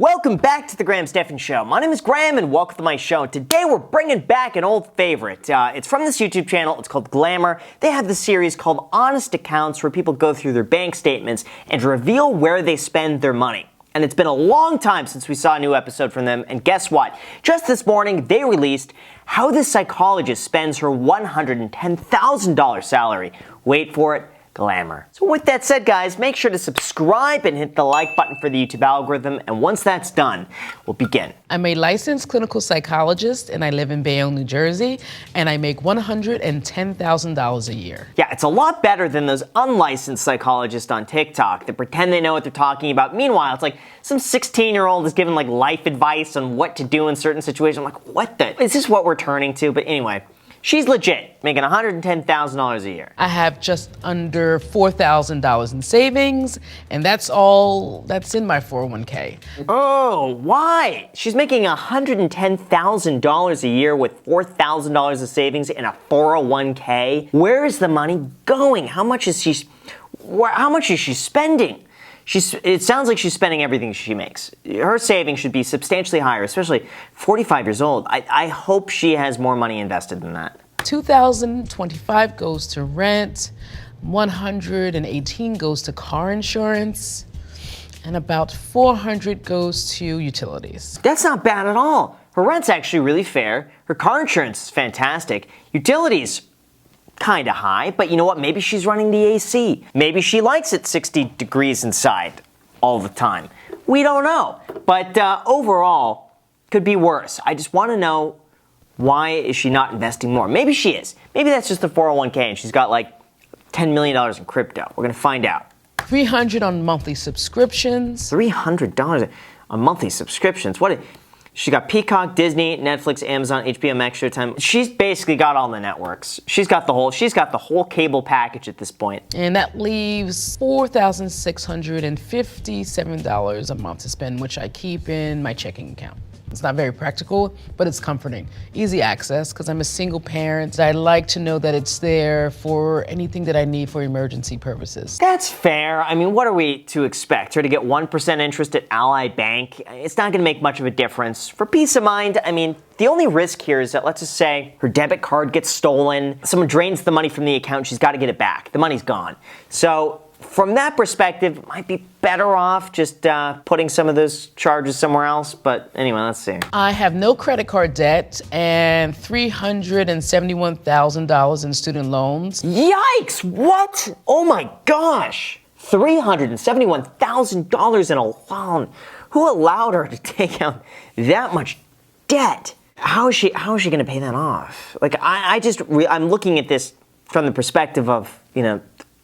Welcome back to the Graham Stephan Show. My name is Graham and welcome to my show. Today we're bringing back an old favorite. It's from this YouTube channel. It's called Glamour. They have this series called Honest Accounts where people go through their bank statements and reveal where they spend their money. And it's been a long time since we saw a new episode from them, and guess what? Just this morning, they released how this psychologist spends her $110,000 salary. Wait for it. Glamour. So with that said, guys, make sure to subscribe and hit the like button for the YouTube algorithm, and once that's done, we'll begin. I'm a licensed clinical psychologist, and I live in Bayonne, New Jersey, and I make $110,000 a year. Yeah, it's a lot better than those unlicensed psychologists on TikTok that pretend they know what they're talking about. Meanwhile, it's like some 16-year-old is giving like life advice on what to do in certain situations. I'm like, what the? Is this what we're turning to? But anyway. She's legit, making $110,000 a year. I have just under $4,000 in savings, and that's all that's in my 401k. Oh, why? She's making $110,000 a year with $4,000 of savings in a 401k. Where is the money going? How much is she spending? It sounds like she's spending everything she makes. Her savings should be substantially higher, especially 45 years old. I hope she has more money invested than that. $2,025 goes to rent, $118 goes to car insurance, and about $400 goes to utilities. That's not bad at all. Her rent's actually really fair. Her car insurance is fantastic. Utilities, kind of high, but you know what? Maybe she's running the AC. Maybe she likes it 60 degrees inside all the time. We don't know. But overall, could be worse. I just want to know, why is she not investing more? Maybe she is. Maybe that's just a 401k and she's got like $10 million in crypto. We're going to find out. $300 on monthly subscriptions. $300 on monthly subscriptions. She got Peacock, Disney, Netflix, Amazon, HBO Max, Showtime. She's basically got all the networks. She's got the whole cable package at this point. And that leaves $4,657 a month to spend, which I keep in my checking account. It's not very practical, but it's comforting. Easy access, because I'm a single parent. I like to know that it's there for anything that I need for emergency purposes. That's fair. I mean, what are we to expect? Her to get 1% interest at Ally Bank? It's not going to make much of a difference. For peace of mind, I mean, the only risk here is that, let's just say, her debit card gets stolen, someone drains the money from the account, she's got to get it back. The money's gone. So, from that perspective, it might be better off just putting some of those charges somewhere else. But anyway, let's see. I have no credit card debt and $371,000 in student loans. Yikes! What? Oh my gosh! $371,000 in a loan. Who allowed her to take out that much debt? How is she going to pay that off? Like, I'm looking at this from the perspective of,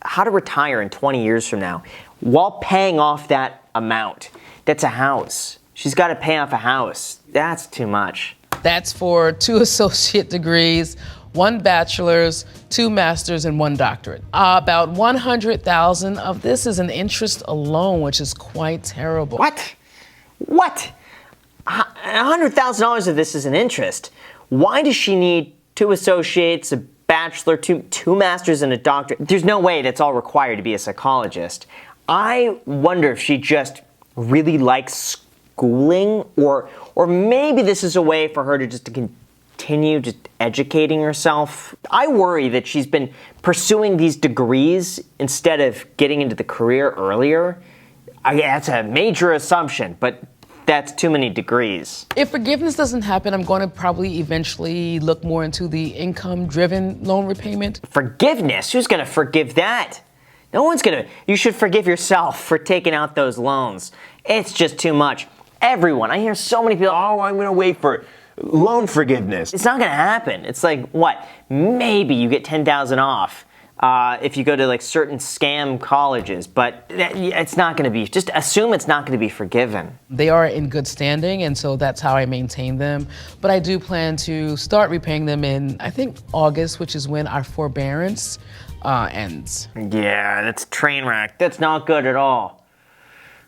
how to retire in 20 years from now while paying off that amount. That's a house. She's got to pay off a house. That's too much. That's for 2 associate degrees, 1 bachelor's, 2 master's, and 1 doctorate. About $100,000 of this is in interest alone, which is quite terrible. What? $100,000 of this is in interest. Why does she need 2 associates, a bachelor, two masters, and a doctorate? There's no way that's all required to be a psychologist. I wonder if she just really likes schooling, or maybe this is a way for her to continue just educating herself. I worry that she's been pursuing these degrees instead of getting into the career earlier. That's a major assumption, but that's too many degrees. If forgiveness doesn't happen, I'm going to probably eventually look more into the income-driven loan repayment. Forgiveness? Who's going to forgive that? No one's going to. You should forgive yourself for taking out those loans. It's just too much. Everyone. I hear so many people, I'm going to wait for loan forgiveness. It's not going to happen. It's like, what? Maybe you get $10,000 off. If you go to like certain scam colleges, but it's not going to be, just assume it's not going to be forgiven. They are in good standing, and so that's how I maintain them. But I do plan to start repaying them in, I think, August, which is when our forbearance ends. Yeah, that's a train wreck. That's not good at all.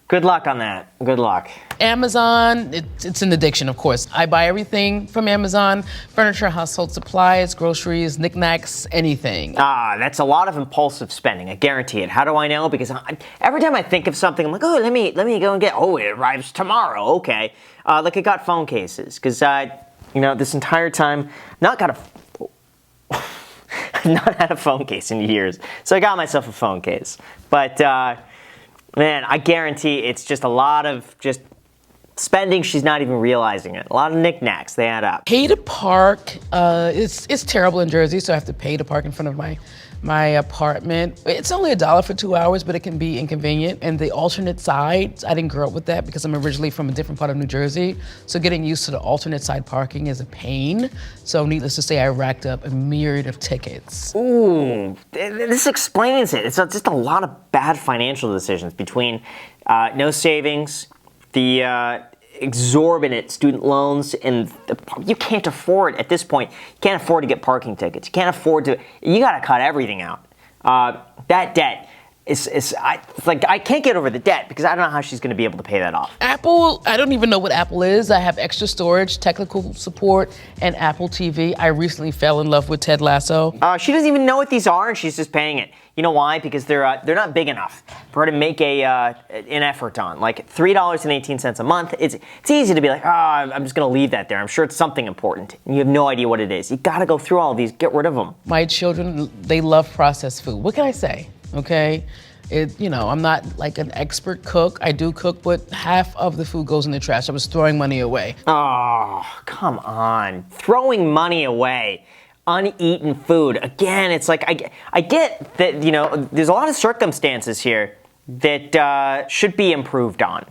Good luck on that. Good luck. Amazon, it's an addiction, of course. I buy everything from Amazon: furniture, household supplies, groceries, knickknacks, anything. That's a lot of impulsive spending. I guarantee it. How do I know? Because every time I think of something, I'm like, oh, let me go and get. Oh, it arrives tomorrow. Okay. Like I got phone cases because this entire time, I've not had a phone case in years, so I got myself a phone case. But man, I guarantee it's just a lot of just spending. She's not even realizing it. A lot of knickknacks, they add up. Pay to park. It's terrible in Jersey, so I have to pay to park in front of my apartment. It's only $1 for 2 hours, but it can be inconvenient. And the alternate sides, I didn't grow up with that because I'm originally from a different part of New Jersey. So getting used to the alternate side parking is a pain. So needless to say, I racked up a myriad of tickets. Ooh, this explains it. It's just a lot of bad financial decisions between no savings, the exorbitant student loans, and you can't afford, at this point, you can't afford to get parking tickets. You can't afford to, you gotta cut everything out. That debt I can't get over the debt because I don't know how she's gonna be able to pay that off. Apple, I don't even know what Apple is. I have extra storage, technical support, and Apple TV. I recently fell in love with Ted Lasso. She doesn't even know what these are, and she's just paying it. You know why? Because they're not big enough for her to make an effort on. Like $3.18 a month. It's easy to be like, I'm just gonna leave that there. I'm sure it's something important. And you have no idea what it is. You gotta go through all of these. Get rid of them. My children, they love processed food. What can I say? Okay. I'm not like an expert cook. I do cook, but half of the food goes in the trash. I was throwing money away. Oh, come on. Throwing money away. Uneaten food. Again, it's like, I get that, there's a lot of circumstances here that should be improved on.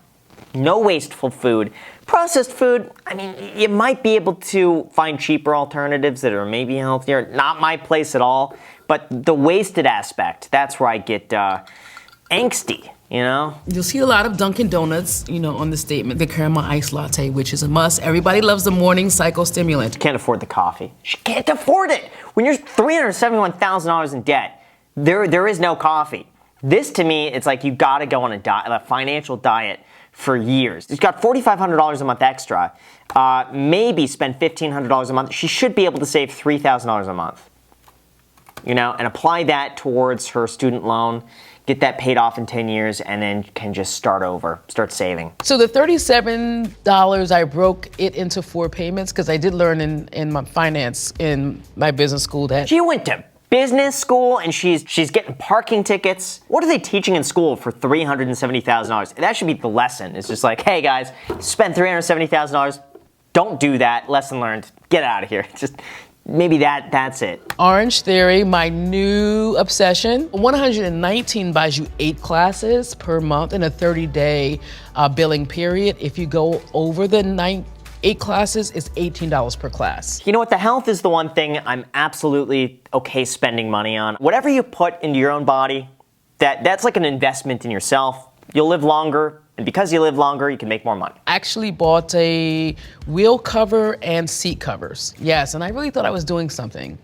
No wasteful food. Processed food, you might be able to find cheaper alternatives that are maybe healthier. Not my place at all. But the wasted aspect, that's where I get angsty, You'll see a lot of Dunkin' Donuts, on the statement, the caramel ice latte, which is a must. Everybody loves the morning psychostimulant. Can't afford the coffee. She can't afford it. When you're $371,000 in debt, there is no coffee. This, to me, it's like you gotta go on a financial diet for years. She's got $4,500 a month extra, maybe spend $1,500 a month. She should be able to save $3,000 a month. And apply that towards her student loan, get that paid off in 10 years, and then can just start saving. So the $37, I broke it into 4 payments because I did learn in my finance in my business school that she went to business school and she's getting parking tickets. What are they teaching in school for $370,000? That should be the lesson. It's just like, hey guys, spend $370,000. Don't do that. Lesson learned. Get out of here. Just maybe that's it. Orange Theory, my new obsession. 119 buys you 8 classes per month in a 30-day billing period. If you go over the 8 classes, it's $18 per class. You know what? The health is the one thing I'm absolutely okay spending money on. Whatever you put into your own body, that's like an investment in yourself. You'll live longer. And because you live longer, you can make more money. I actually bought a wheel cover and seat covers. Yes, and I really thought I was doing something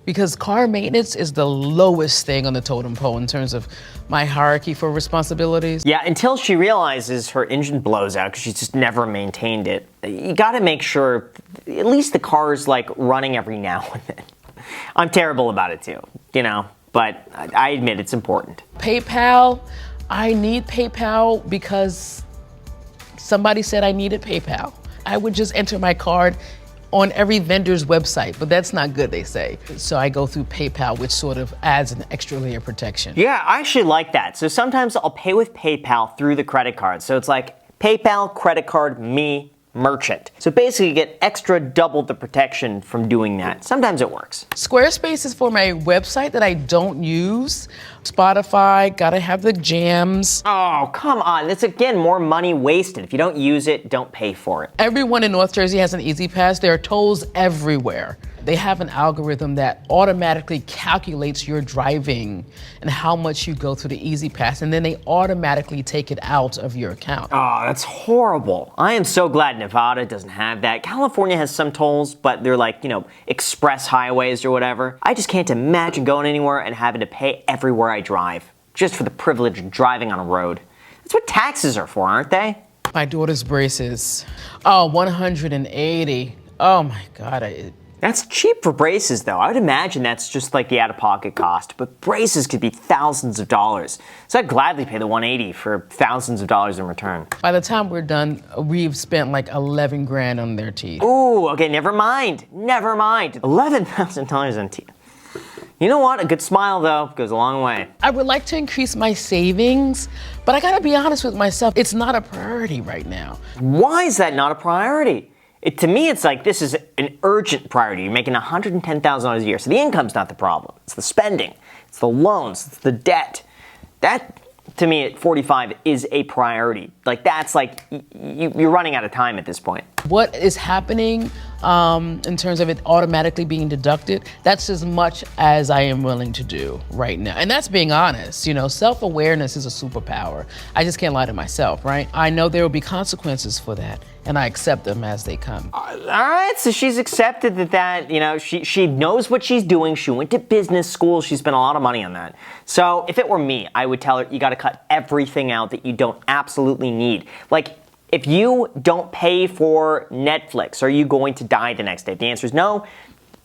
because car maintenance is the lowest thing on the totem pole in terms of my hierarchy for responsibilities. Yeah, until she realizes her engine blows out because she's just never maintained it. You gotta make sure at least the car's like running every now and then. I'm terrible about it too, but I admit it's important. PayPal. I need PayPal because somebody said I needed PayPal. I would just enter my card on every vendor's website, but that's not good, they say. So I go through PayPal, which sort of adds an extra layer of protection. Yeah, I actually like that. So sometimes I'll pay with PayPal through the credit card. So it's like PayPal, credit card, me, merchant. So basically you get extra double the protection from doing that. Sometimes it works. Squarespace is for my website that I don't use. Spotify, gotta have the jams. Oh, come on. That's, again, more money wasted. If you don't use it, don't pay for it. Everyone in North Jersey has an Easy Pass. There are tolls everywhere. They have an algorithm that automatically calculates your driving and how much you go through the Easy Pass, and then they automatically take it out of your account. Oh, that's horrible. I am so glad Nevada doesn't have that. California has some tolls, but they're like, express highways or whatever. I just can't imagine going anywhere and having to pay everywhere I drive, just for the privilege of driving on a road. That's what taxes are for, aren't they? My daughter's braces. Oh, 180. Oh my God. That's cheap for braces, though. I would imagine that's just like the out-of-pocket cost, but braces could be thousands of dollars. So I'd gladly pay the 180 for thousands of dollars in return. By the time we're done, we've spent like 11 grand on their teeth. Ooh, okay, never mind. Never mind. $11,000 on teeth. You know what? A good smile, though, goes a long way. I would like to increase my savings, but I gotta be honest with myself, it's not a priority right now. Why is that not a priority? To me, it's like this is an urgent priority. You're making $110,000 a year, so the income's not the problem. It's the spending, it's the loans, it's the debt. That, to me, at 45 is a priority. Like, that's like, you're running out of time at this point. What is happening in terms of it automatically being deducted, that's as much as I am willing to do right now. And that's being honest. You know, self-awareness is a superpower. I just can't lie to myself, right? I know there will be consequences for that, and I accept them as they come. All right, so she's accepted that, you know, she knows what she's doing. She went to business school. She spent a lot of money on that. So if it were me, I would tell her, you got to cut everything out that you don't absolutely need. Like, if you don't pay for Netflix, are you going to die the next day? If the answer is no,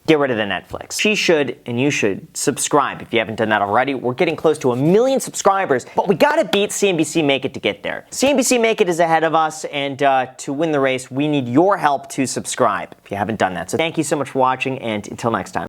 get rid of the Netflix. She should, and you should, subscribe if you haven't done that already. We're getting close to 1 million subscribers, but we gotta beat CNBC Make It to get there. CNBC Make It is ahead of us, and to win the race, we need your help to subscribe if you haven't done that. So thank you so much for watching, and until next time.